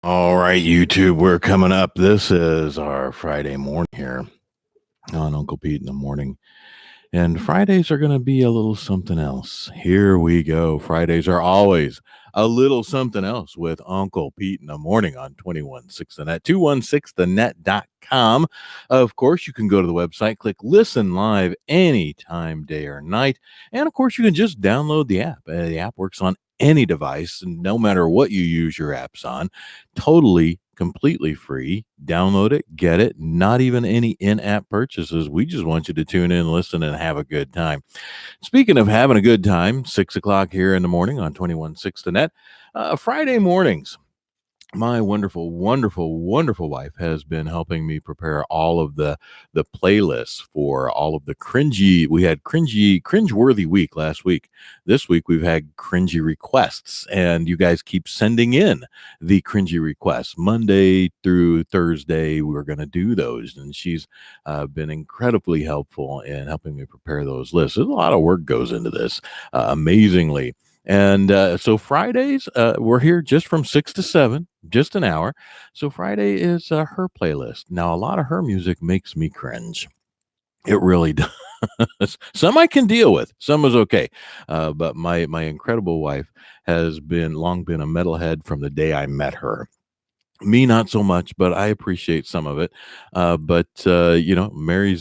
All right, YouTube, we're coming up. This is our Friday morning here on Uncle Pete in the Morning. And Fridays are going to be a little something else. Here we go. Fridays are always a little something else with Uncle Pete in the Morning on 216 the net, 216thenet.com. Of course, you can go to the website, click listen live anytime, day or night. And of course, you can just download the app. The app works on any device, no matter what you use your apps on. Totally completely free. Download it, get it. Not even any in-app purchases. We just want you to tune in, listen, and have a good time. Speaking of having a good time, 6 o'clock here in the morning on 216 the net. Friday mornings, my wonderful wife has been helping me prepare all of the playlists for all of the cringy. We had cringeworthy week last week. This week we've had cringy requests, and you guys keep sending in the cringy requests. Monday through Thursday we're going to do those, and she's been incredibly helpful in helping me prepare those lists. There's a lot of work goes into this, amazingly. And so Fridays, we're here just from 6 to 7, just an hour. So Friday is her playlist. Now, a lot of her music makes me cringe. It really does. Some I can deal with. Some is okay. But my incredible wife has long been a metalhead from the day I met her. Me, not so much, but I appreciate some of it. But Mary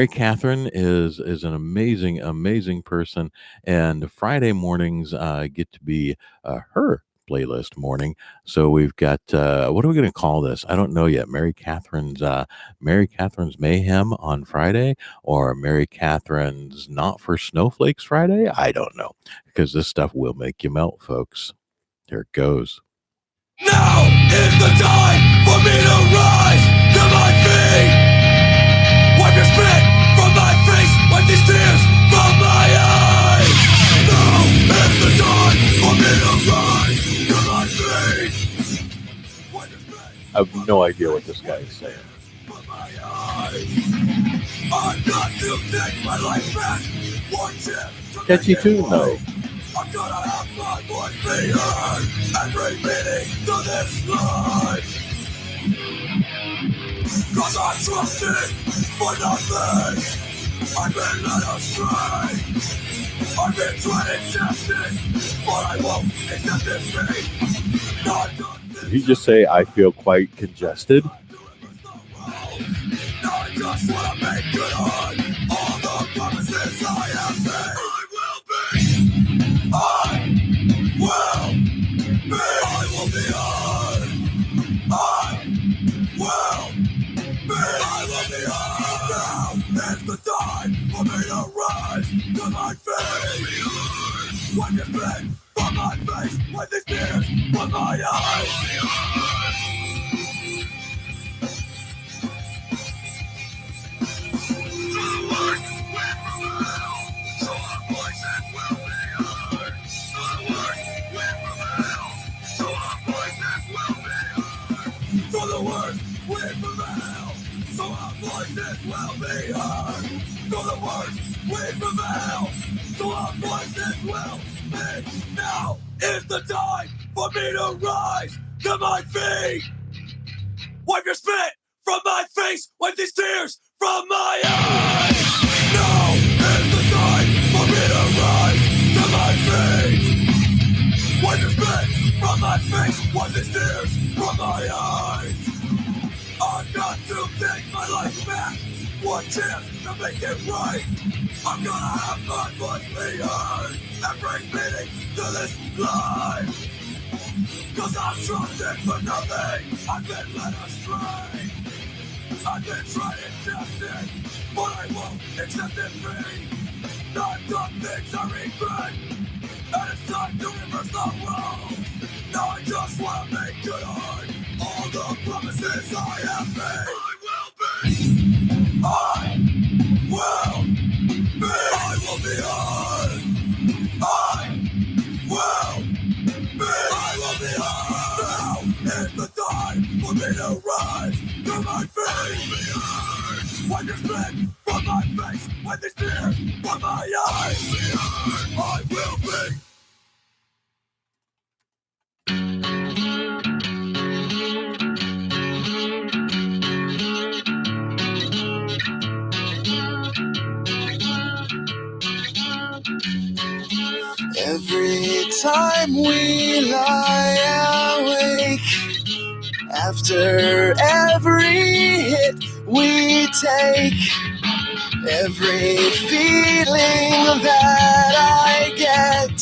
Catherine is an amazing person, and Friday mornings get to be her playlist morning. So we've got what are we going to call this? I don't know yet. Mary Catherine's Mayhem on Friday, or Mary Catherine's Not for Snowflakes Friday. I don't know, because this stuff will make you melt, folks. Here it goes. Now is the time for me to rise to my feet. Wipe your spit from my face, wipe these tears from my eyes. Now is the time for me to rise to my feet. Wipe your spit. I have no idea what this guy is saying. From my eyes. I've got to take my life back. One chance to Catchy make it tune, right. though. I'm gonna have my voice be heard. Every meaning to this life. Cause I trusted for nothing. I've been led astray. I've been tried and tested, but I won't accept defeat. Not Did he just say I feel quite congested? now I just wanna make good on all the promises I have made. I will be on. I will be on. Now is the time for me to rise to my feet. Wipe your spit from my face, wipe these tears from my eyes. For the words we prevail, so our voices will be heard. For the words we prevail, so our voices will be. Now is the time for me to rise to my feet. Wipe your spit from my face, wipe these tears from my eyes. Now is the time for me to rise to my feet. Wipe your spit from my face, wipe these tears from my eyes. I've got to take my life back. One chance to make it right. I'm gonna have my voice be heard. Every meaning to this life. Cause I've trusted for nothing. I've been led astray. I've been tried and tested, but I won't accept defeat. I've done things I regret, and it's time to reverse the roles. Now I just wanna make good on all the promises I have made. I will be on. I will be on. Now is the time for me to rise to my feet. Wipe your spit from my face, wipe these tears from my eyes. I will be. Every time we lie awake, after every hit we take, every feeling that I get,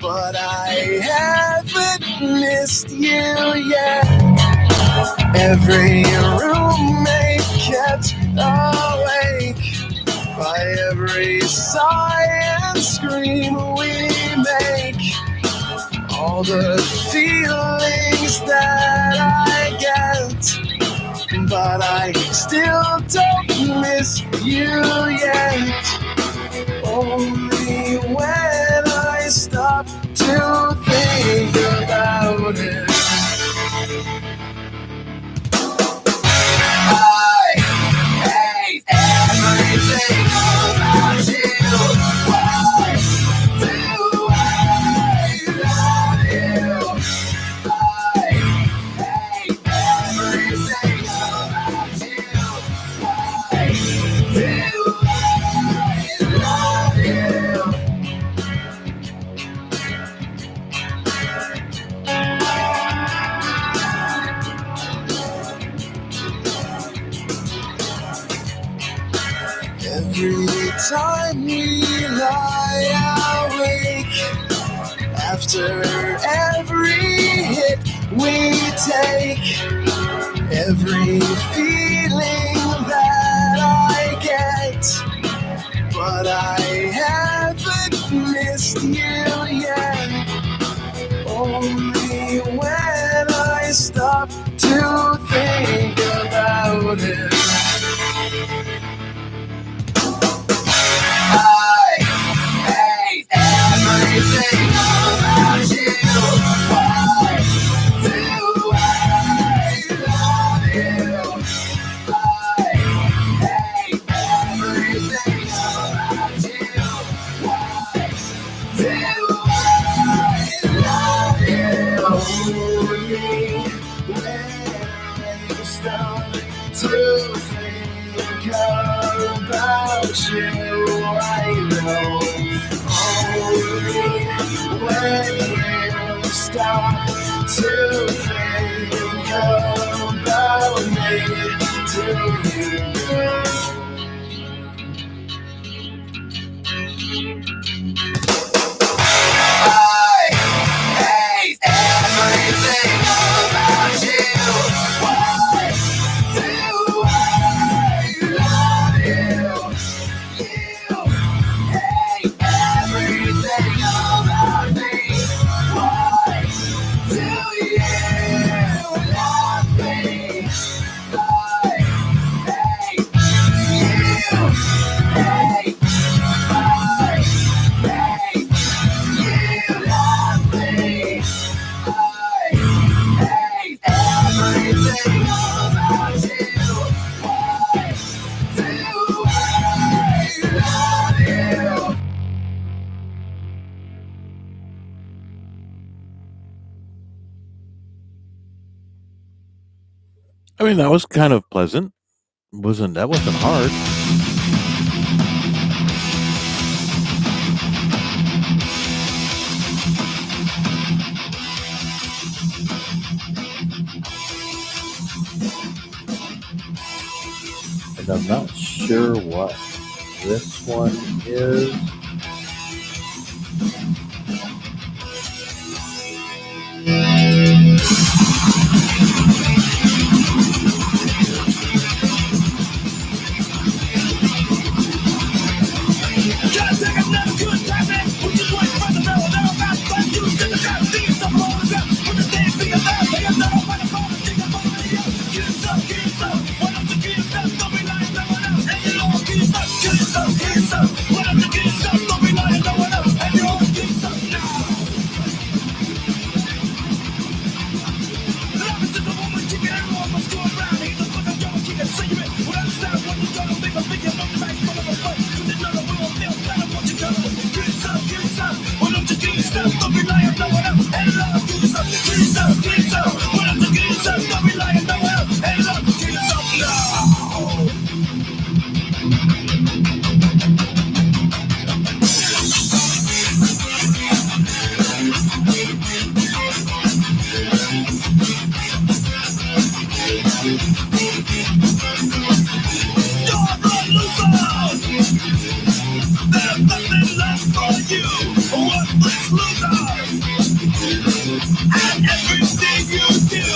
but I haven't missed you yet. Every roommate kept awake by every sigh and scream we make. All the feelings that I get, but I still don't miss you yet. Only when I stop to think about it. I hate everything about you. Why do I love you? I hate everything about you. Why do I love you? Every time we lie awake, after every hit we take, every feeling that I get, but I haven't missed you yet. Only when I stop to think about it. I hate everything about you. Why do I love you? I hate everything about you. Why do I love you? Only when I start to think about you, I know. Only when you start to think about me, do you know? I hate everything about you. Why do I love you? You hate everything about me. Why do you love me? I hate you. Hate you love me. I hate everything about you. Why do I love you? I mean, that was kind of pleasant. That wasn't hard. And I'm not sure what this one is. Gotta take another good time, man. We just went from the barrel, now I'm out, but you took the time, thinking something wrong with them. Put the thing for your life, they got no money, think I'm on the radio. Get yourself, why don't you get yourself, don't be like someone else. And you know what, get yourself, why don't you get yourself, don't be There's nothing left for you, a worthless loser, and everything you do.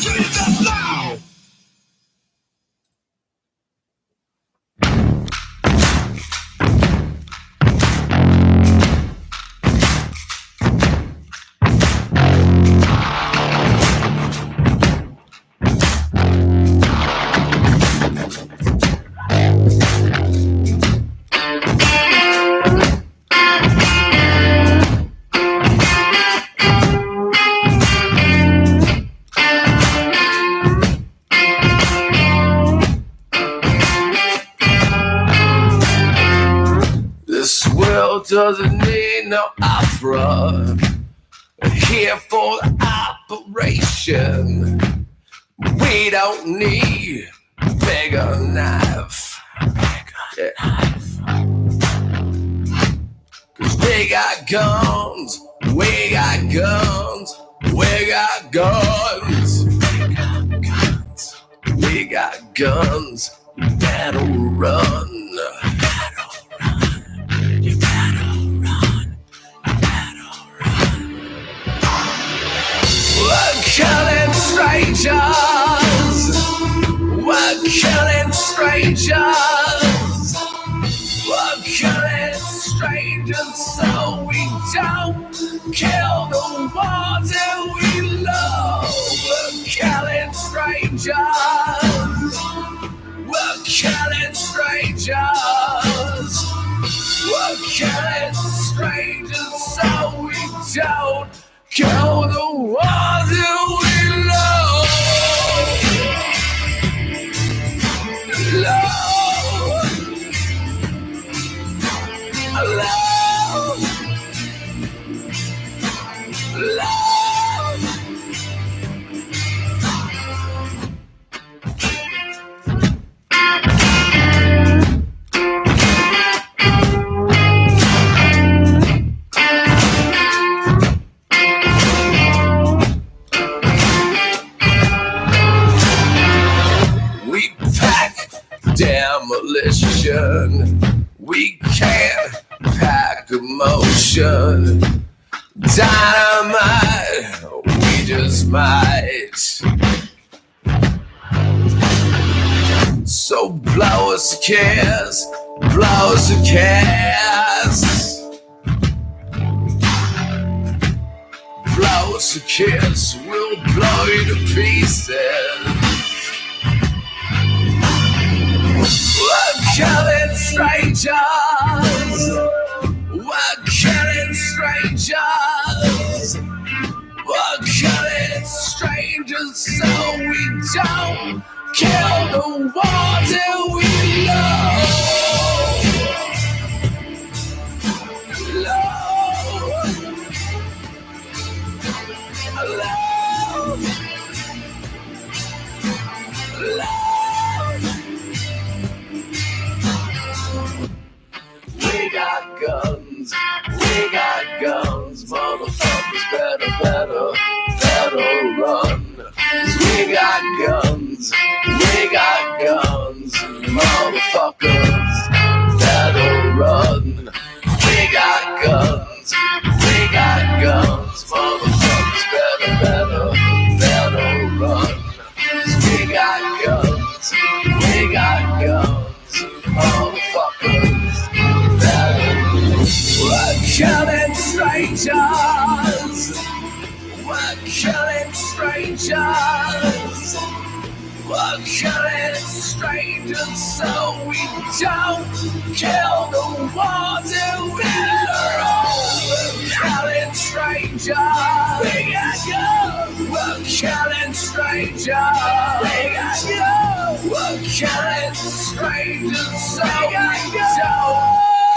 Jesus now! This world doesn't need no opera. Here for the operation. We don't need bigger knife. Yeah. Cause we got guns. We got guns. We got guns. We got guns. You better run. We're killing strangers. We're killing strangers. We're killing strangers so we don't kill the ones that we love. We're killing strangers. We're killing strangers. We're killing strangers so we don't kill the ones that we love. Love. We pack demolition. We can't pack emotion. Dynamite, we just might. So blow us a kiss, blow us a kiss. Blow us a kiss, we'll blow you to pieces. We're killing strangers. We're killing strangers. We're killing strangers so we don't kill the ones that we love. We got guns, motherfuckers better run. 'Cause we got guns, motherfuckers better run. We got guns, motherfuckers better run. 'Cause we got guns, motherfuckers better run. We're killing strangers. We're killing strangers. We're killing strangers so we don't kill the ones that we love. We're killing strangers. We got guns. We're killing strangers. We got guns. We're killing strangers so we don't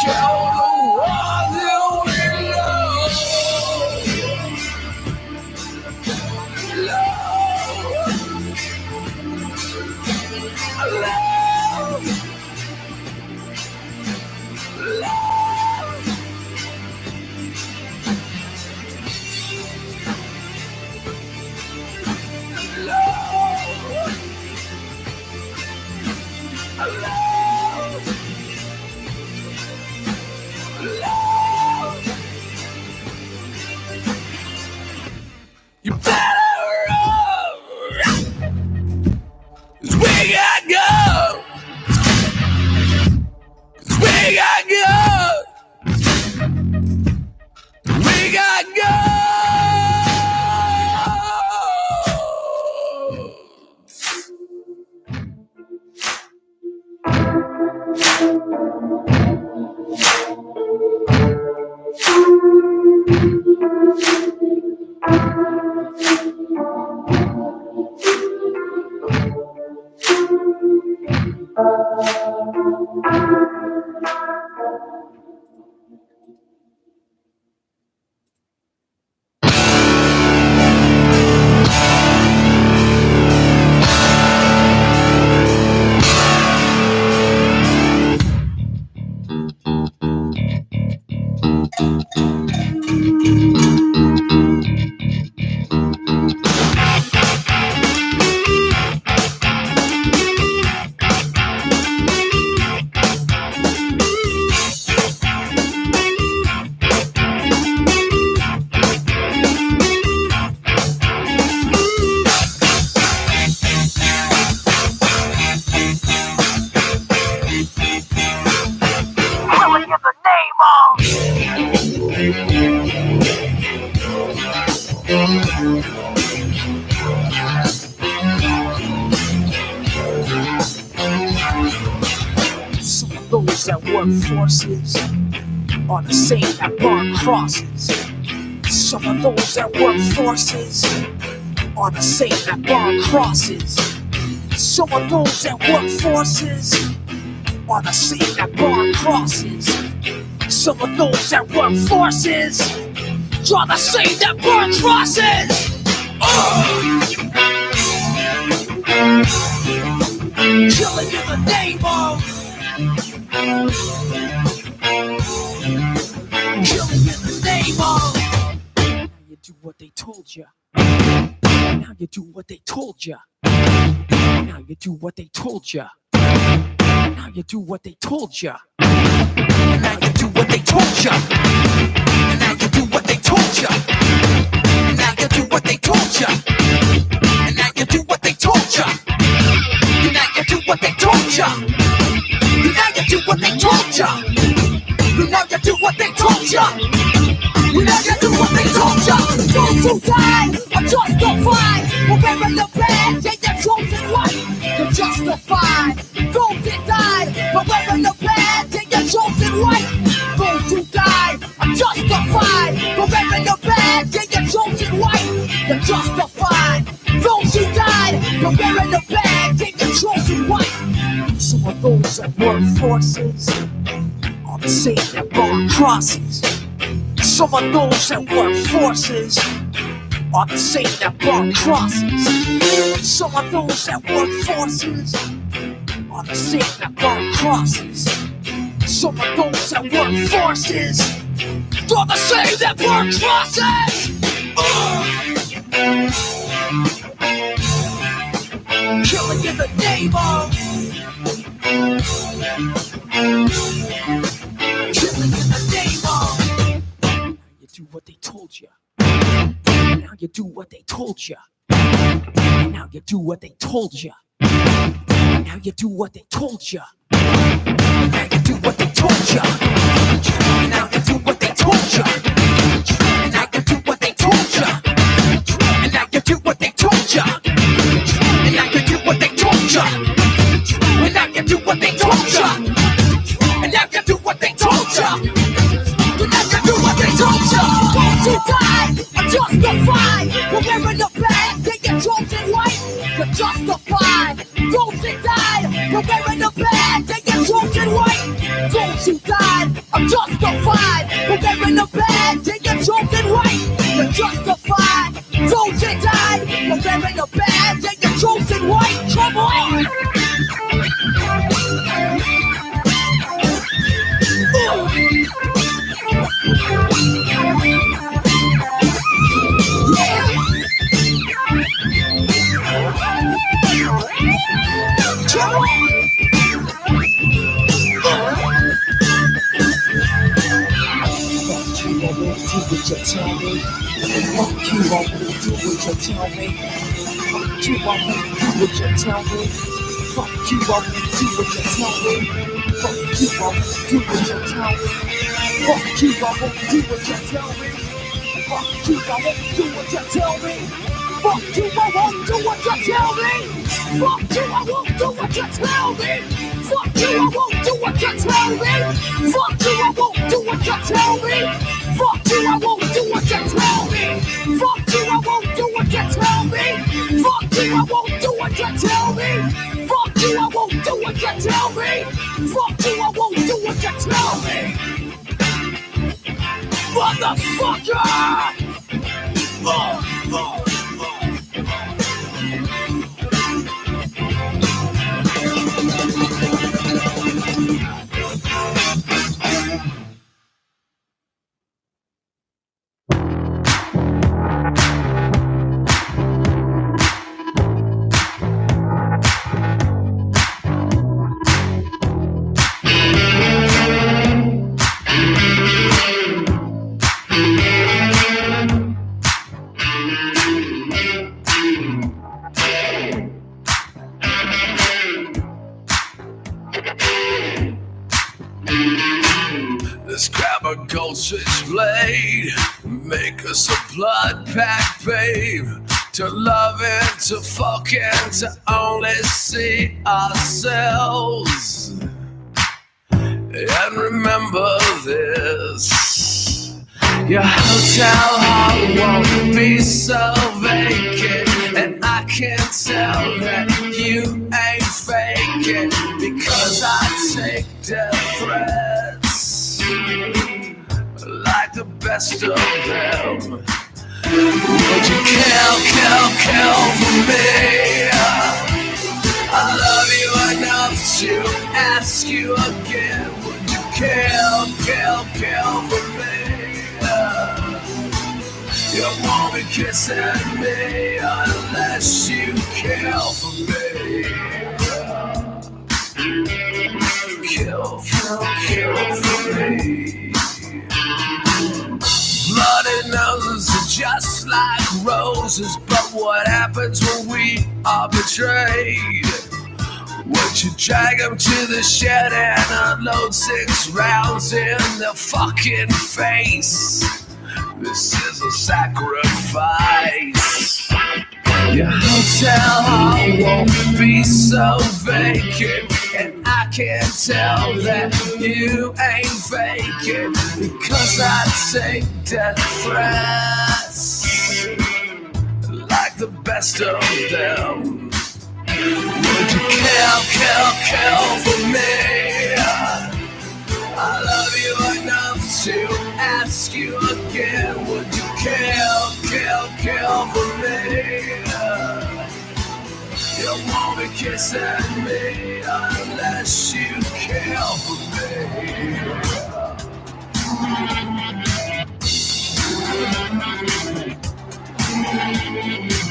kill the ones that we love. You better run. 'Cause we got guns. 'Cause we got guns. We got guns. Some of those that work forces are the same that burn crosses. Some of those that work forces are the same that burn crosses. Some of those that work forces are the same that burn crosses. Some of those that work forces are the same that burn crosses. Killing in the name of. Killing in the name of. Now you do what they told you. Now you do what they told you. Now you do what they told you. Now you do what they told you. Now you do what they told you. Now you do what they told you. Now you do what they told you. And now you do what they told you. Now you do what they told you. Now you do what they told you. Now you do what they told you. Now you do what they told you. Those who died are justified for wearing the badge and your chosen life. You're justified. Those that died for wearing the badge and your chosen life. Those who died are justified for wearing the badge and your chosen life. You're justified. Those who died for wearing the badge and your chosen life. Some of those that work forces are the same that burn crosses. Some of those that work forces are the same that burn crosses. Some of those that work forces are the same that burn crosses. Some of those that work forces are the same that burn crosses. Killing in the name of. Killing in the name of. Now you do what they told you. Now you do what they told you. Now you do what they told you. Now you do what they told you. Now you do what they told you. Now you do what they told you. Now you do what they told you. And now you do what they told you. And now you do what they told you. And now you do what they told you. And now you do what they told you. And now you do what they told you. Those who died are justified for wearing the badge and your chosen life. You're justified. Those that died for wearing the badge and your chosen life. Those who died are justified for wearing the badge and your chosen life. You're justified. Those that died for wearing the badge and your chosen life. Come on. Fuck you, I won't do what you tell me. Fuck you, I won't do what you tell me. Fuck you, I won't do what you tell me. Fuck you, I won't do what you tell me. Fuck you, I won't do what you tell me. Fuck you, I won't do what you tell me. Fuck you, I won't do what you tell me. Fuck you, I won't do what you tell me. Fuck you, I won't do what you tell me. Fuck you, I won't do what you tell me. Fuck you, I won't do what you tell me. Fuck you, I won't do what you tell me. Fuck you, I won't do what you tell me. Fuck you, I won't do what you tell me. Fuck you, I won't do what you tell me. Motherfucker! Let's grab a gold switchblade, make us a blood pact, babe. To love and to fuck and to only see ourselves. And remember this, your hotel hall won't be so vacant. And I can tell that you ain't faking, because I take death threats like the best of them. Would you kill for me? I love you enough to ask you again. Would you kill for me? You won't be kissing me unless you kill for me. Kill for me. Bloody noses are just like roses, but what happens when we are betrayed? Would you drag them to the shed and unload 6 rounds in their fucking face? This is a sacrifice. Your hotel hall won't be so vacant, and I can tell that you ain't faking, because I take death threats like the best of them. Would you kill for me? I love you enough to ask you again. Would you kill for me? You won't be kissing me unless you kill for me.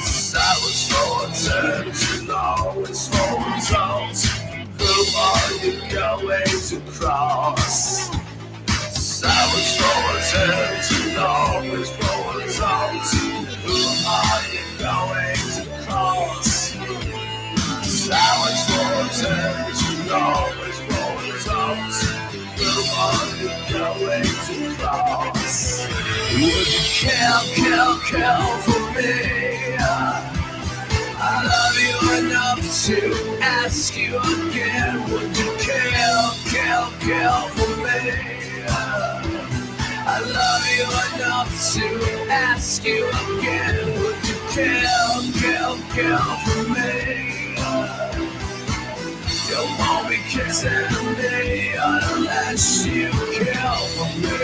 Silence for attention, always for results. Who are you going to cross? Silence for attention, always for results. Who are you going to cross? Silence for attention, always for results. Who are you going to cross? Would you kill for me? I love you enough to ask you again. Would you kill for me? I love you enough to ask you again. Would you kill for me? You won't be kissing me unless you kill for me.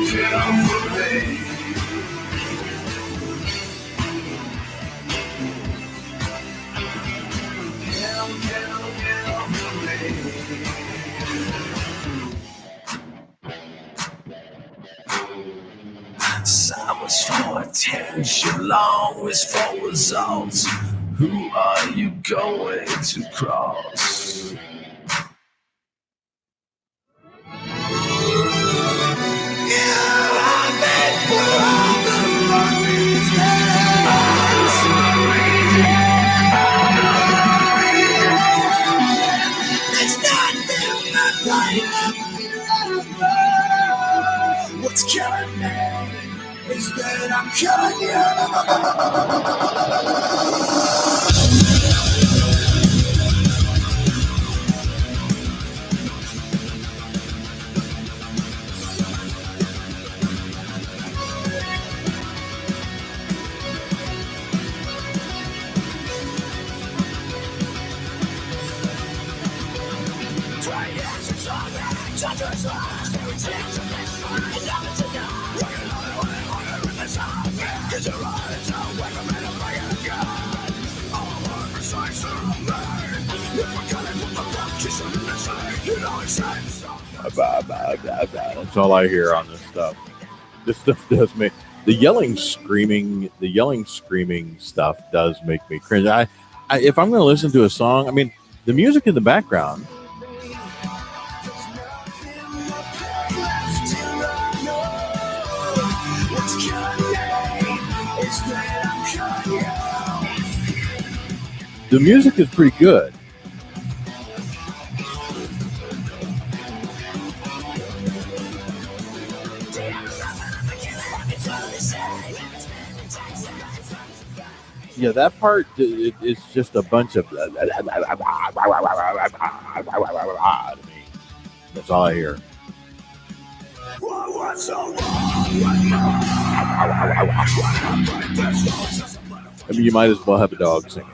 Kill for me. Silence for attention, long is for results. Who are you going to cross? What's killing me is that I'm killing you. That's all I hear on this stuff. This stuff does make the yelling, screaming stuff does make me cringe. If I'm going to listen to a song, I mean, the music in the background. The music is pretty good. Yeah, that part is just a bunch of. To me. That's all I hear. I mean, you might as well have a dog singing.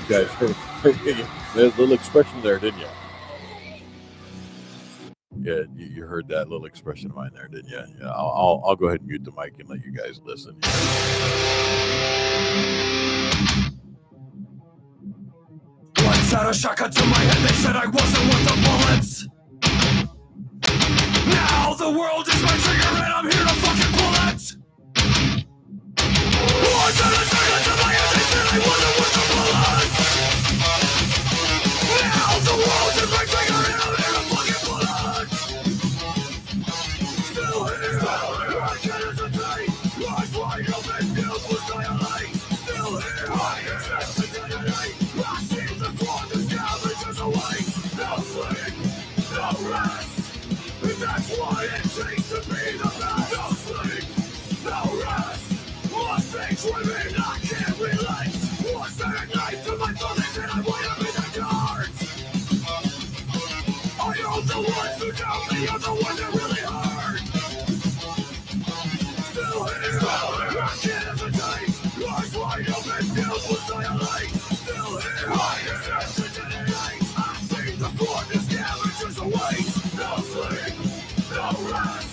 You guys heard there's a little expression there, didn't you? Yeah, you heard that little expression of mine there, didn't you? Yeah, I'll go ahead and mute the mic and let you guys listen. Once had a shotgun to my head, they said I wasn't worth the bullets. Now the world is my trigger and I'm here to fucking pull it. Once had a shotgun to my head, they said I wasn't worth the bullets. Now the world is my trigger and I'm here to fucking pull it. Still here, I can't hesitate. Eyes wide open, beautiful skylight. Still here, I can't hesitate. I see the sword, the scavengers awake. No sleep, no rest. That's what it takes to be the best. No sleep, no rest. Lost things women, I can't relate. Lost at night to my thoughts and I wind up in the dark. I know the ones who doubt me are the ones that really hurt. Still here, I can't hesitate. Eyes wide open, beautiful skylight. Still here, I can't hesitate. I see the sword, the scavengers await. No sleep, no rest.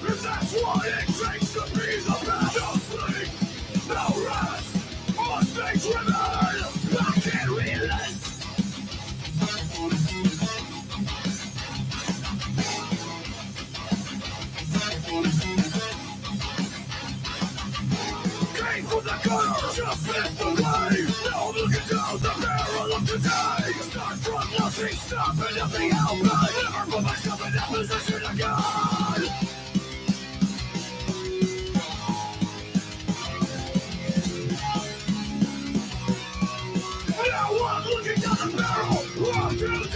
If that's what it takes to be the best. No sleep, no rest. Mistakes remain. I can't relent. Came from the gutter, just missed the way. Now looking down the barrel of today. Start from nothing, stop at nothing out. Never put myself in that position again. Now I'm looking down the barrel of today.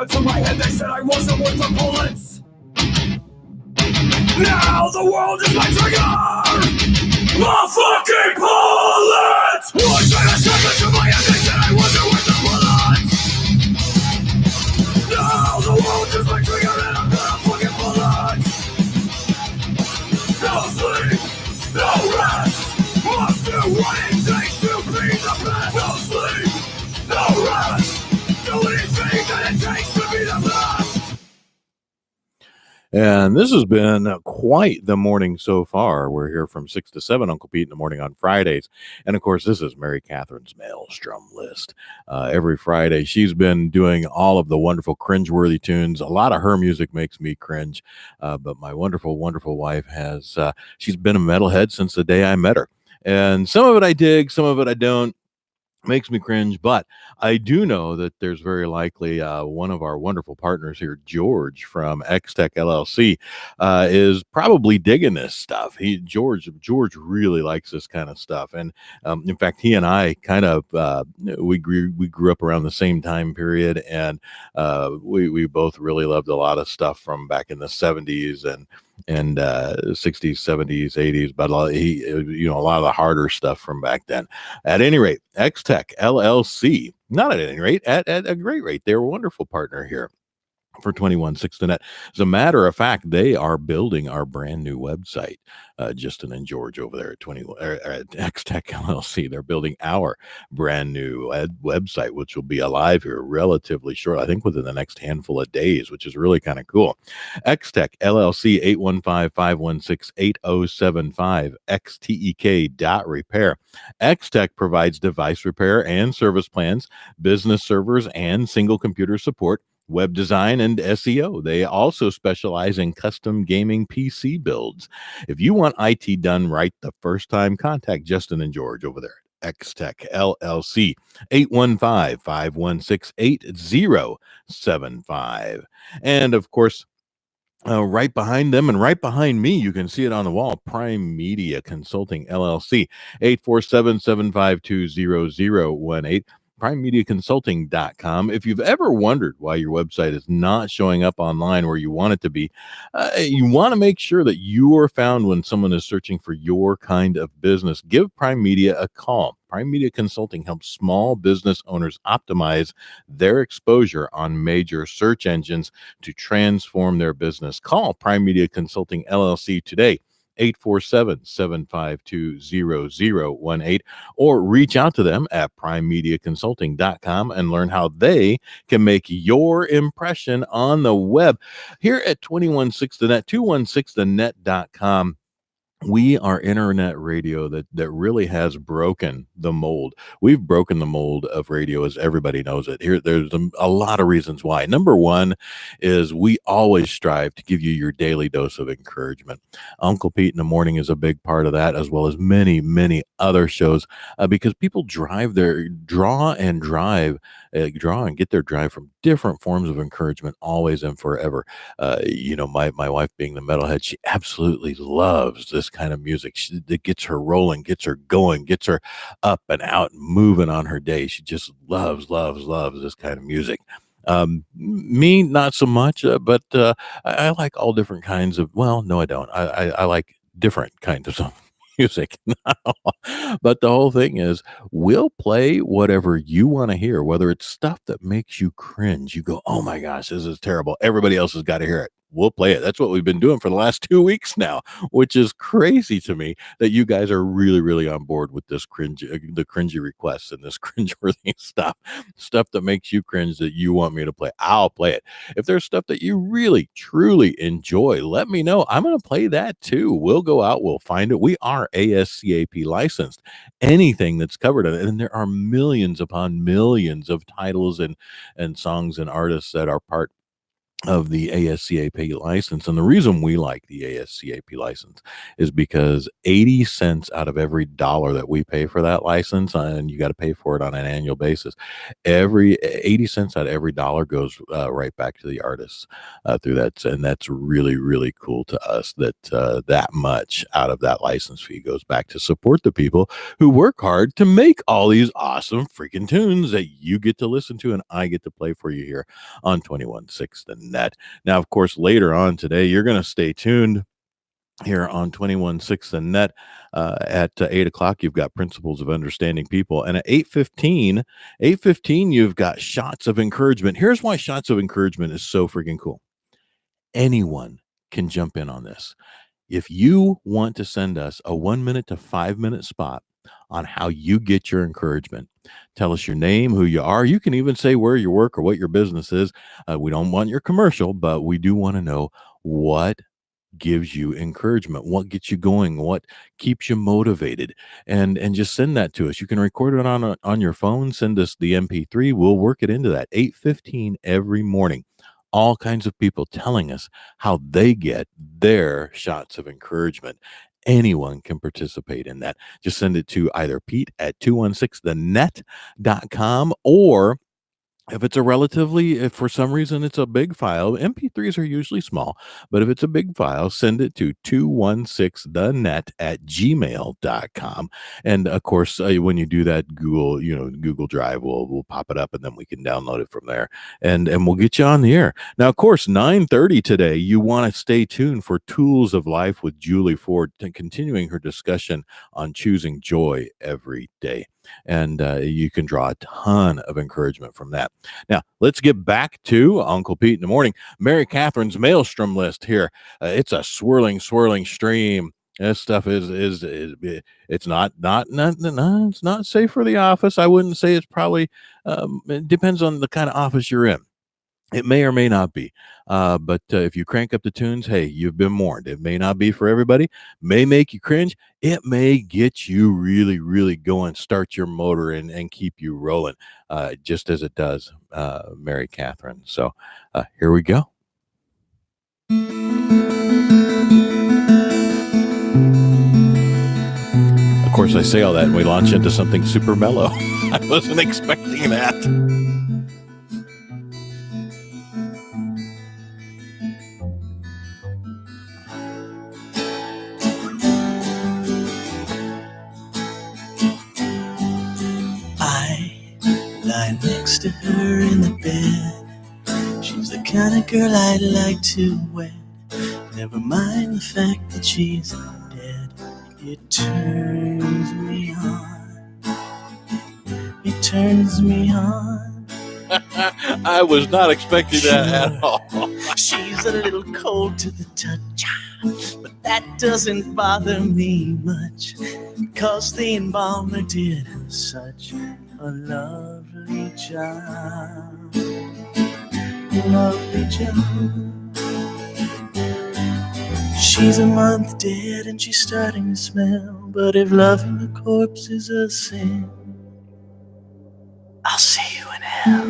gun to my head, they said I wasn't worth the bullets. Now the world is my trigger. A fucking bullet. One gun to my head, they said I wasn't worth the bullets. Now the world is my trigger and I'm gonna fucking bullets. No sleep, no rest. Must do what it takes to be the best. No sleep, no rest. Do anything that it takes to be the best. And this has been quite the morning so far. We're here from 6 to 7, Uncle Pete in the morning on Fridays. And of course, this is Mary Catherine's Maelstrom List. Every Friday, she's been doing all of the wonderful cringeworthy tunes. A lot of her music makes me cringe. But my wonderful, wonderful wife has, she's been a metalhead since the day I met her. And some of it I dig, some of it I don't. Makes me cringe, but I do know that there's very likely one of our wonderful partners here, George from X-Tech LLC, is probably digging this stuff. George really likes this kind of stuff, and in fact, he and I kind of we grew up around the same time period, and we both really loved a lot of stuff from back in the 70s and 60s, 70s, 80s, but a lot of the harder stuff from back then. At any rate, X-Tech LLC, not at any rate, at a great rate, they're a wonderful partner here for 216.net. As a matter of fact, they are building our brand new website. Justin and George over there at X-Tech LLC, they're building our brand new website, which will be alive here relatively short, I think within the next handful of days, which is really kind of cool. X-Tech LLC, 815-516-8075, xtek.repair. X-Tech provides device repair and service plans, business servers, and single computer support, web design, and SEO. They also specialize in custom gaming PC builds. If you want IT done right the first time, contact Justin and George over there at X-Tech LLC, 815-516-8075. And of course, right behind them and right behind me, you can see it on the wall, Prime Media Consulting LLC, 847-752-0018. PrimeMediaConsulting.com. If you've ever wondered why your website is not showing up online where you want it to be, you want to make sure that you are found when someone is searching for your kind of business. Give Prime Media a call. Prime Media Consulting helps small business owners optimize their exposure on major search engines to transform their business. Call Prime Media Consulting LLC today, 847-752-0018, or reach out to them at primemediaconsulting.com and learn how they can make your impression on the web. Here at 216thenet, 216thenet.com, we are internet radio that really has broken the mold. We've broken the mold of radio, as everybody knows it. Here, there's a lot of reasons why. Number one is we always strive to give you your daily dose of encouragement. Uncle Pete in the Morning is a big part of that, as well as many, many other shows, because people draw and get their drive from different forms of encouragement, always and forever. My wife, being the metalhead, she absolutely loves this kind of music. It gets her rolling, gets her going, gets her up and out and moving on her day. She just loves this kind of music. Me, not so much, but I like all different kinds of, well, no, I don't. I like different kinds of music. But the whole thing is, we'll play whatever you want to hear, whether it's stuff that makes you cringe. You go, oh my gosh, this is terrible. Everybody else has got to hear it. We'll play it. That's what we've been doing for the last 2 weeks now, which is crazy to me that you guys are really, really on board with this the cringy requests and this cringeworthy stuff that makes you cringe that you want me to play. I'll play it. If there's stuff that you really, truly enjoy, let me know. I'm going to play that too. We'll go out. We'll find it. We are ASCAP licensed. Anything that's covered in it, and there are millions upon millions of titles and songs and artists that are part of the ASCAP license. And the reason we like the ASCAP license is because 80 cents out of every dollar that we pay for that license, and you got to pay for it on an annual basis, every 80 cents out of every dollar goes right back to the artists through that. And that's really, really cool to us that that much out of that license fee goes back to support the people who work hard to make all these awesome freaking tunes that you get to listen to and I get to play for you here on 21.6 The Net. Now, of course, later on today, you're going to stay tuned here on 21.6 The Net. At 8 o'clock, you've got Principles of Understanding People. And at 8:15, you've got Shots of Encouragement. Here's why Shots of Encouragement is so freaking cool. Anyone can jump in on this. If you want to send us a 1 minute to 5 minute spot on how you get your encouragement, tell us your name, who you are. You can even say where you work or what your business is. We don't want your commercial, but we do want to know what gives you encouragement, what gets you going, what keeps you motivated, and just send that to us. You can record it on your phone, send us the MP3. We'll work it into that. 8:15 every morning. All kinds of people telling us how they get their shots of encouragement. Anyone can participate in that. Just send it to either Pete at 216thenet.com, or if it's if for some reason it's a big file, MP3s are usually small, but if it's a big file, send it to 216thenet@gmail.com. And of course, when you do that, Google Drive will pop it up, and then we can download it from there, and we'll get you on the air. Now, of course, 9:30 today, you want to stay tuned for Tools of Life with Julie Ford, continuing her discussion on choosing joy every day. And you can draw a ton of encouragement from that. Now, let's get back to Uncle Pete in the Morning. Mary Catherine's Maelstrom list here. It's a swirling stream. This stuff is it's not it's not safe for the office. I wouldn't say it's probably it depends on the kind of office you're in. It may or may not be. But if you crank up the tunes, hey, you've been warned. It may not be for everybody, may make you cringe. It may get you really, really going, start your motor and keep you rolling, just as it does Mary Catherine. So here we go. Of course, I say all that and we launch into something super mellow. I wasn't expecting that. Lie next to her in the bed. She's the kind of girl I'd like to wed. Never mind the fact that she's dead. It turns me on. It turns me on. I was not expecting that at all. She's a little cold to the touch, but that doesn't bother me much, 'cause the embalmer did such a lovely job. Lovely job. She's a month dead and she's starting to smell, but if loving a corpse is a sin, I'll see you in hell.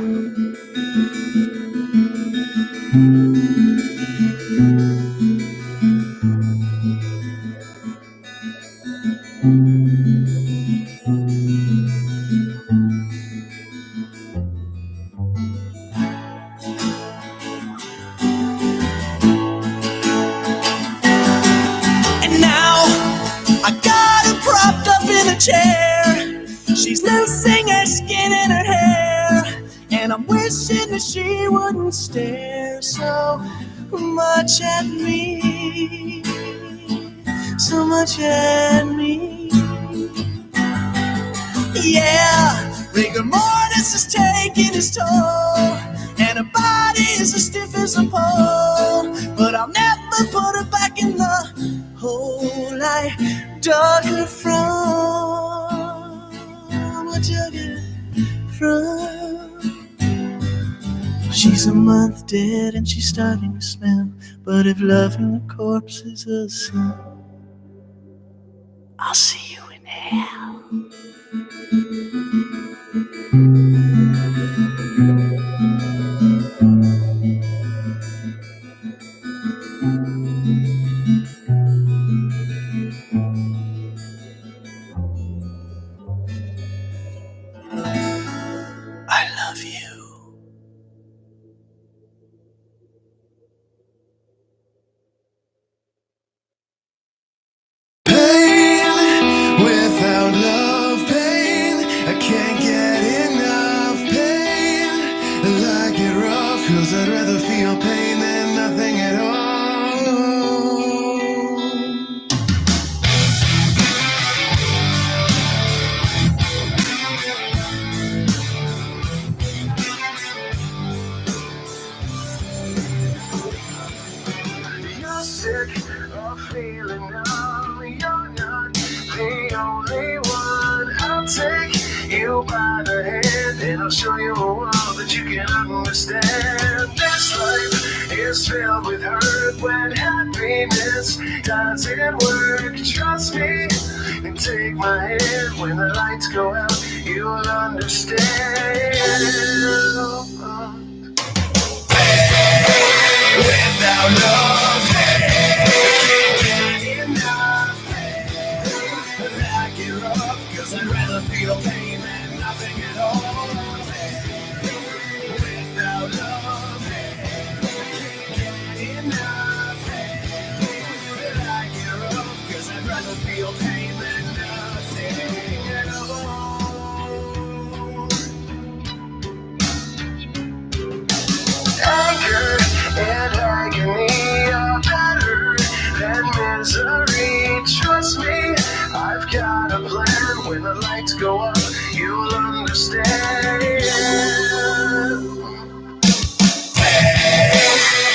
Chair. She's losing her skin and her hair, and I'm wishing that she wouldn't stare so much at me, so much at me. Yeah, rigor mortis is taking its toll, and her body is as stiff as a pole, but I'll never put her back in the hole I dug her from. I dug her from. She's a month dead and she's starting to smell, but if loving a corpse is a sin, I'll see you in hell. and I'll show you a world that you can understand. This life is filled with hurt when happiness doesn't work. Trust me and take my hand when the lights go out, you'll understand. Without love, can't enough. I give up, 'cause I'd rather feel pain than nothing at all. Without love, can't enough. I give up, 'cause I'd rather feel pain than nothing at all. Anger and agony are better than misery. Trust me, I've got a plan. When the lights go up, you'll understand.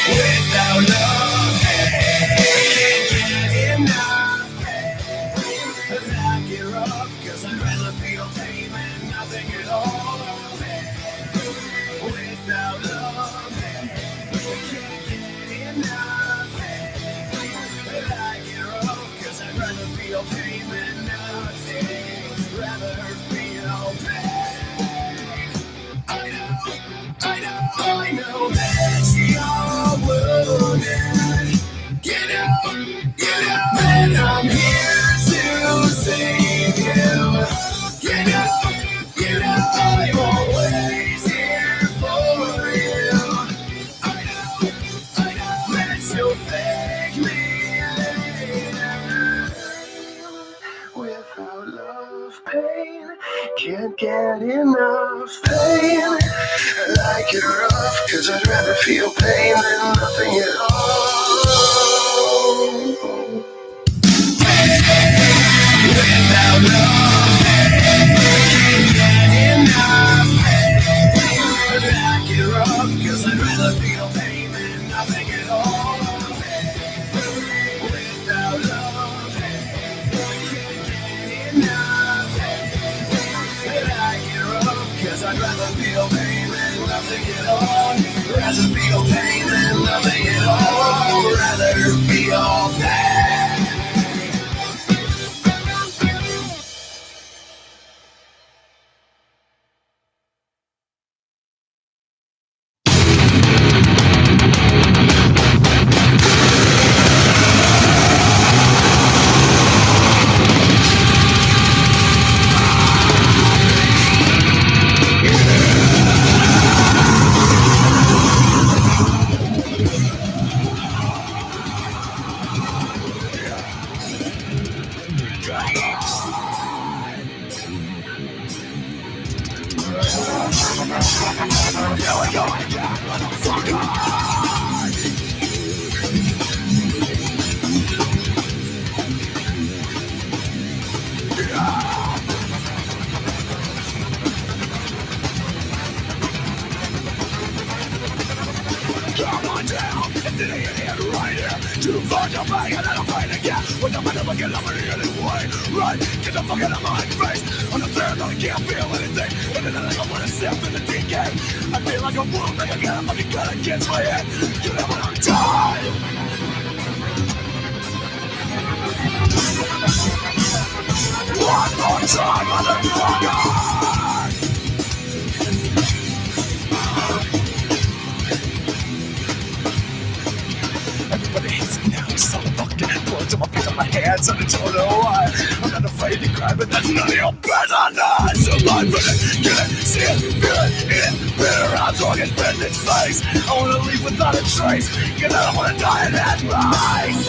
Without love, can't get enough. I give up, 'cause I'd rather feel pain than nothing at all. Without love, can't get enough. I give up, 'cause I'd rather feel pain than nothing. Rather feel pain. I know that you're wounded. Get up, and I'm here to save you. Get up, I'm always here for you. I know that you'll thank me later. Without love, pain, can't get enough pain. Like it rough, 'cause I'd rather feel pain than nothing at all. Without love, can't get enough. Like it rough, 'cause I'd rather feel pain than nothing at all. Without love, can't get enough. Like it rough, 'cause I'd rather feel pain than nothing at all. Rather feel pain than nothing at all. Rather feel pain. hands and I don't know why. I'm not afraid to cry, but that's none of your business. Survive with it, get it, see it, feel it, eat it, bitter out, dog and bend its face. I wanna leave without a trace, cause I don't wanna die in that place.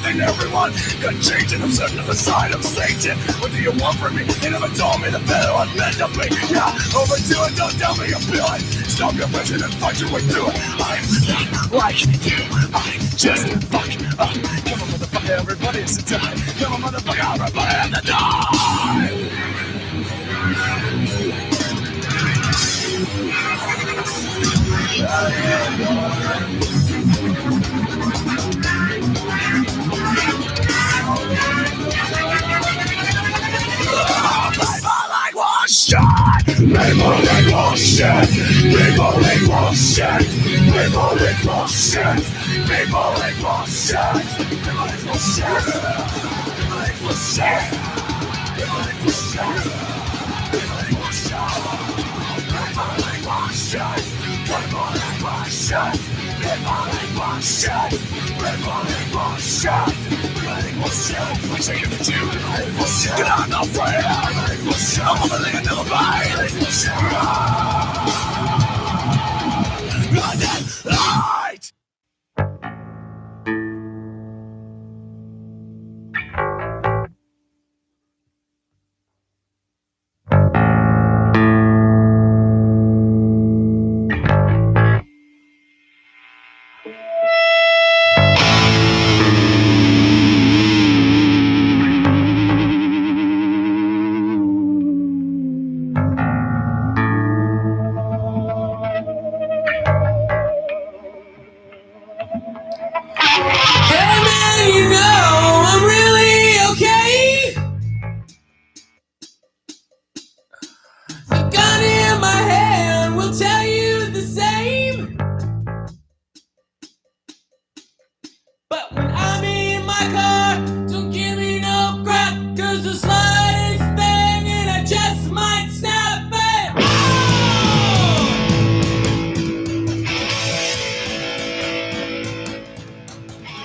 and everyone got changed, and I'm certain of the side of Satan. What do you want from me? You never told me the better I'm meant to be. Yeah, overdo it, don't tell me you feel it. Stop your bitching and fight your way through it. I'm not like you, I'm just fucking up. Come on, motherfucker, everybody has to die. Come on, motherfucker, everybody has to die. People like bullshit. People like bullshit. People like bullshit. People like bullshit. People like bullshit. People like bullshit. People like bullshit. People like bullshit. People like bullshit. People like bullshit. People like bullshit. People like bullshit. People like bullshit. I'm taking it to you. Get out, no friend. I'm gonna lay another bite. Light. Hey man, you know I'm really okay. The gun in my hand will tell you the same. But when I'm in my car, don't give me no crap, 'cause the slide is banging, I just might snap it. Oh!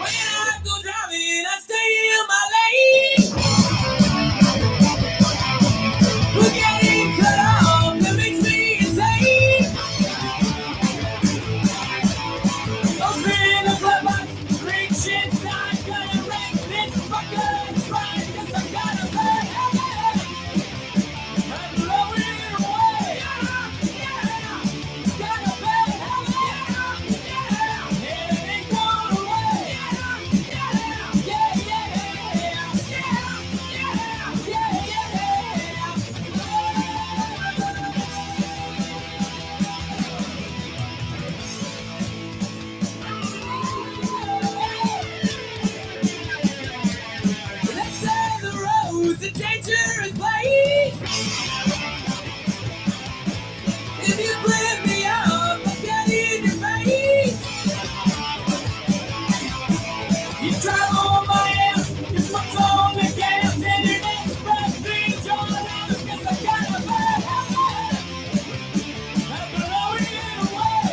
When I go driving, I stay in my lane. We're getting cut off, that makes me insane. Open the glove box, reach inside, gonna wreck this fucking ride, 'cause I gotta burn it. I'm blowing it away. Gotta burn it. It ain't going away. Let's say the road's a dangerous place. If you flip me off, I'll get in your face. You drive on my ass, you fuck on the gas, and your next breath brings your life, 'cause I gotta burn it. I'm blowing it away.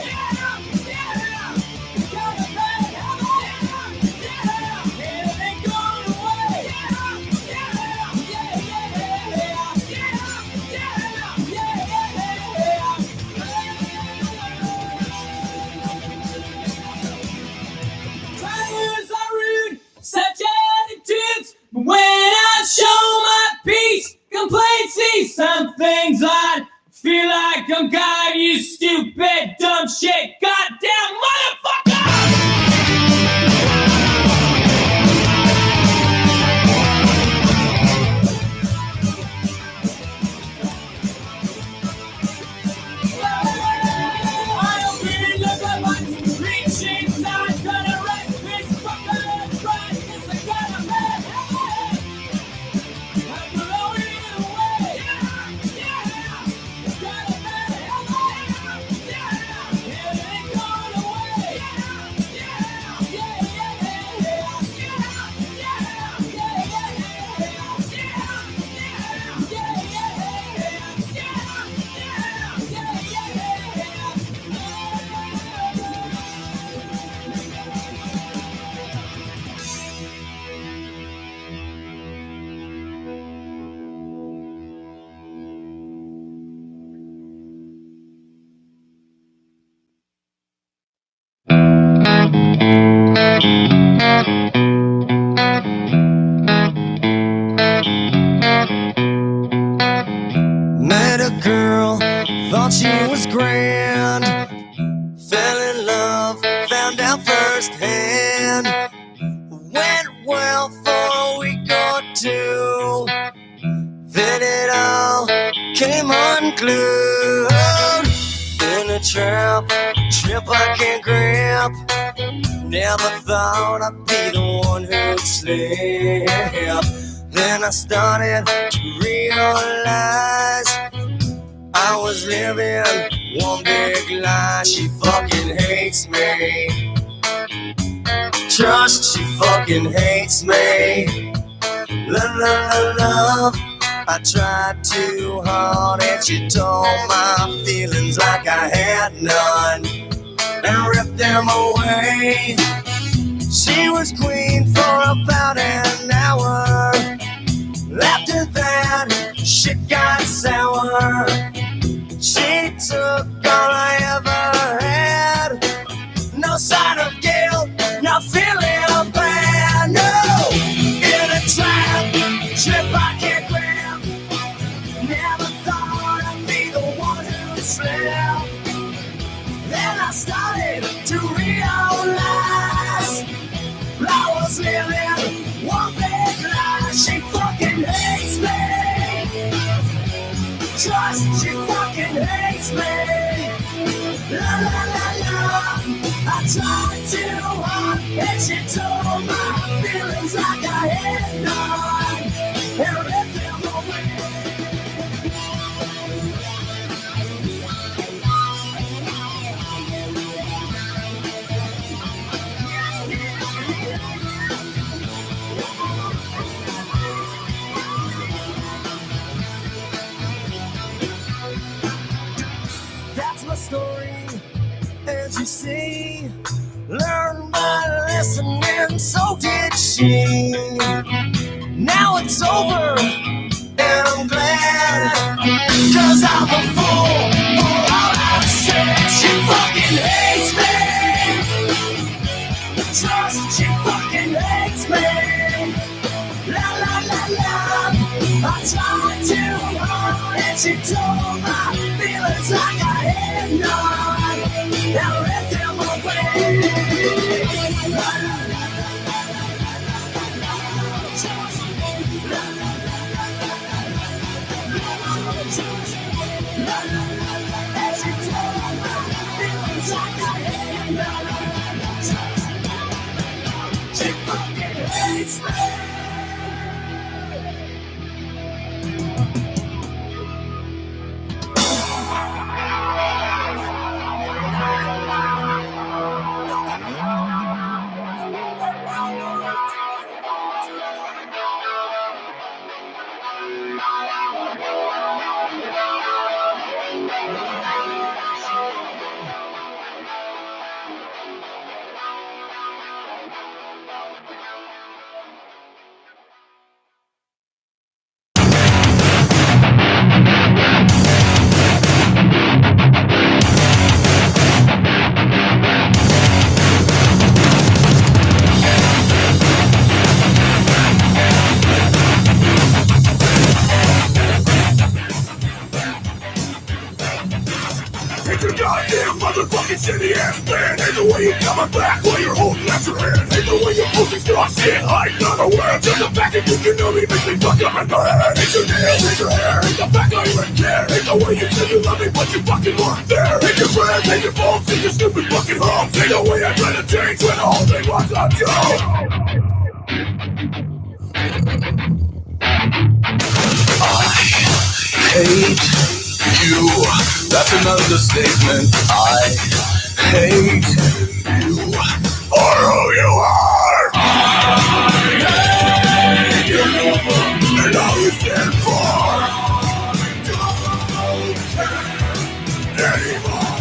Gotta burn it. It ain't going away. Drivers are rude, such attitudes, but when I show my peace, complaints see some things I'd feel like I'm God, you stupid, dumb shit, goddamn motherfucker! I open the glove box, reach inside, gonna wreck this fucking ride, 'cause I gotta burn it. I'm blowing it away. Gotta burn it. It ain't going away. Met a girl, thought she was grand. Fell in love, found out firsthand. Went well for a week or two, then it all came unglued. In a trap I can't grab. Never thought I'd be the one who'd slip. Then I started to realize I was living one big lie. She fucking hates me. Trust, she fucking hates me. Love, I tried too hard and she tore my feelings like I had none and ripped them away. She was queen for about an hour. After that, shit got sour. She took all I ever had. No sign of guilt, not feeling bad. No, in a trip I can't grab. Never thought I'd be the one who slept. Then I started to realize I was living one big lie. She fucking hates me. Trust, she fucking hates me. La la la la. I tried too hard and she tore my feelings like I had none and ripped them away. That's my story, as you see. Learned by listening, so did she. Now it's over, and I'm glad, 'cause I'm a fool for all I've said. She fucking hates me. Trust, she fucking hates me. La la la la. I tried too hard and she tore my feelings like I had none. Now let them away. La la la la la la la la. Trust me. La la la la la la la. Trust me. La la la la. And she tore my feelings like I had none. Trust me. She fucking hates me. Motherfucking shitty ass man. Hate the way you coming back while you're holding out your hand. Hate the way you posting stuff shit like none aware. Just the fact that you can know me makes me fuck up in the head. Hate your nails, hate your hair, hate the fact I even care. Hate the way you say you love me but you fucking weren't there. Hate your friends, hate your folks, hate your stupid fucking homes. Hate the way I try to change when the whole thing was a joke. I hate you. That's an understatement. I hate you For who you are. I hate you. And all you stand for. Anymore.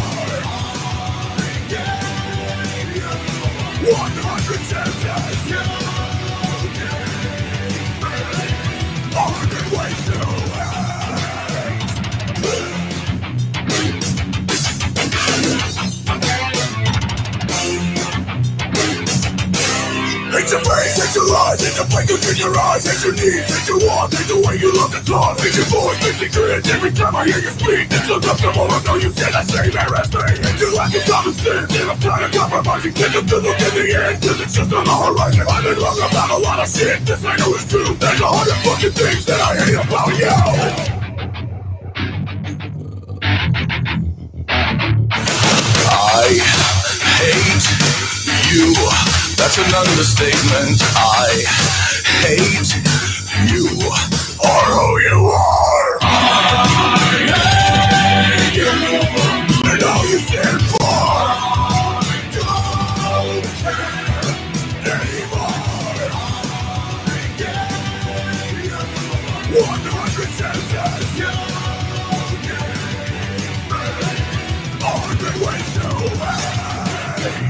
100 chances. 100 ways to hate your face, hate your lies, hate the breakers in your eyes, hate your knees, hate your walk, hate the way you look and talk, hate your voice, makes me cringe every time I hear you speak. It's uncomfortable to know you say the same air as me. Hate your lack of common sense, and I'm tired of compromising. Take a good look at the end, cause it's just on the horizon. I've been wrong about a lot of shit, this I know is true. There's 100 fucking things that I hate about you. I hate you. That's an understatement. I hate you. Are who you are. I hate you. And all you stand for. I don't care anymore. I gave you 100 chances. You gave me 100 ways to hate.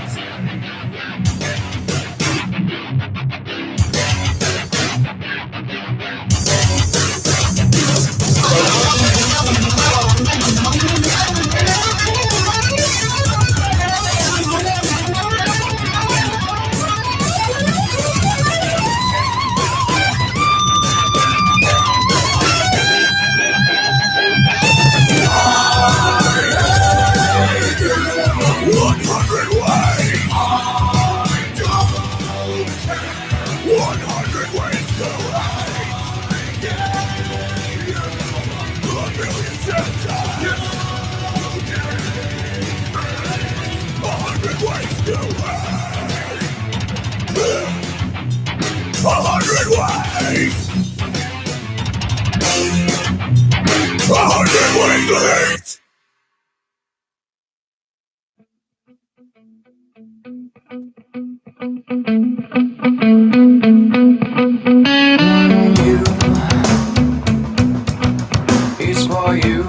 It's for you,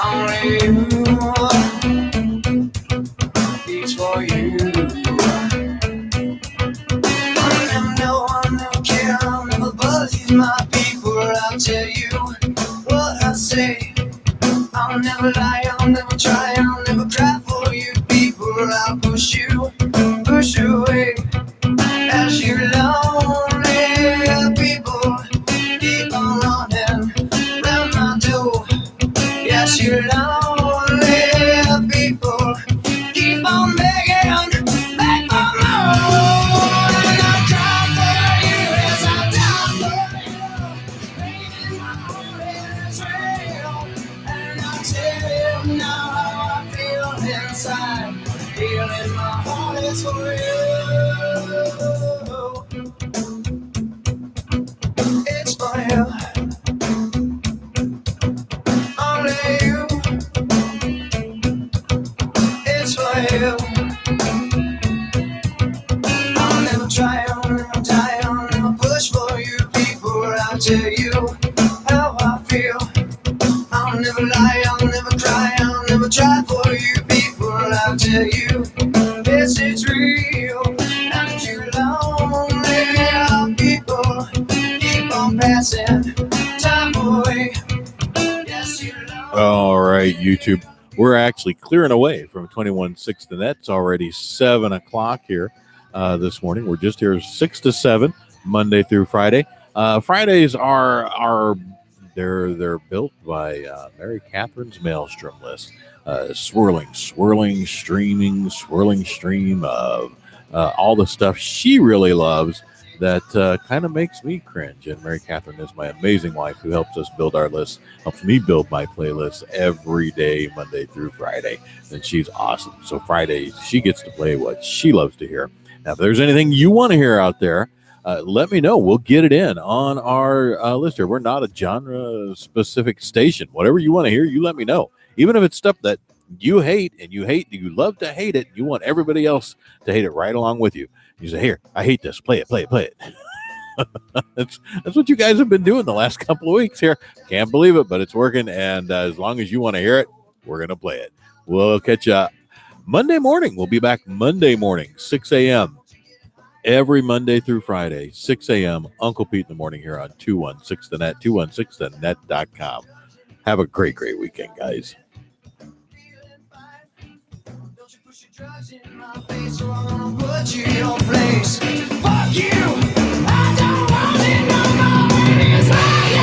only you. It's for you. I'll never care, I'll never buzz my people. I'll tell you what I say. I'll never lie, I'll never try, I'll never cry for you people. I'll push away as you lonely people keep on running round my door. Yes, you lonely people keep on begging back for more. And I'll cry for you as I die for you. Pain in my heart is real. And I'll tell you now how I feel inside. Feeling my heart is for you. It's for you. Only you. It's for you. I'll never try, I'll never die, I'll never push for you people. I'll tell you how I feel. I'll never lie, I'll never cry, I'll never try for you people. I'll tell you, yes, it's real. And you lonely people keep on passing time away. Yes, you lonely. All right, YouTube. We're actually clearing away from 21.6 the net. It's already 7 o'clock here this morning. We're just here 6 to 7, Monday through Friday. Fridays are they're built by Mary Catherine's Maelstrom list. Swirling stream of all the stuff she really loves that kind of makes me cringe. And Mary Catherine is my amazing wife who helps us build our list, helps me build my playlist every day, Monday through Friday. And she's awesome. So Fridays, she gets to play what she loves to hear. Now, if there's anything you want to hear out there, let me know. We'll get it in on our list here. We're not a genre-specific station. Whatever you want to hear, you let me know. Even if it's stuff that you hate, you love to hate it, you want everybody else to hate it right along with you. You say, here, I hate this. Play it. That's what you guys have been doing the last couple of weeks here. Can't believe it, but it's working. And as long as you want to hear it, we're going to play it. We'll catch you Monday morning. We'll be back Monday morning, 6 a.m. Every Monday through Friday, 6 a.m. Uncle Pete in the morning here on 216 the net, 216thenet.com. Have a great weekend, guys. Don't you push it Drugs in my face, so I'm gonna put you in your place. Fuck you! I don't want it no more. It's like,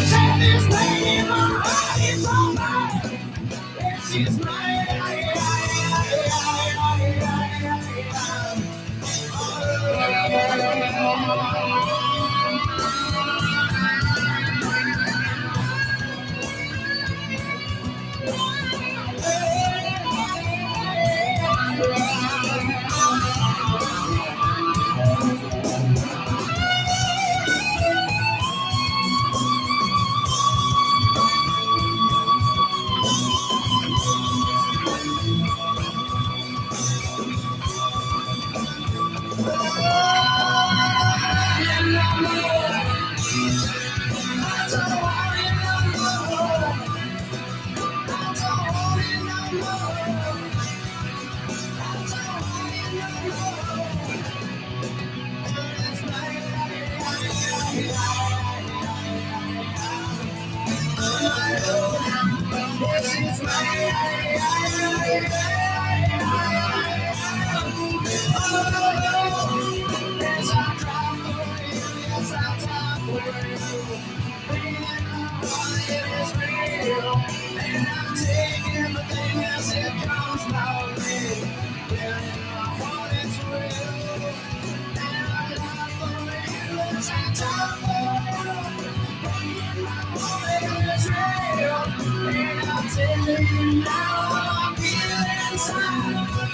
set this thing in my heart, it's all mine. It's mine.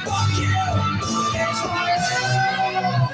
Fuck you! It's forever.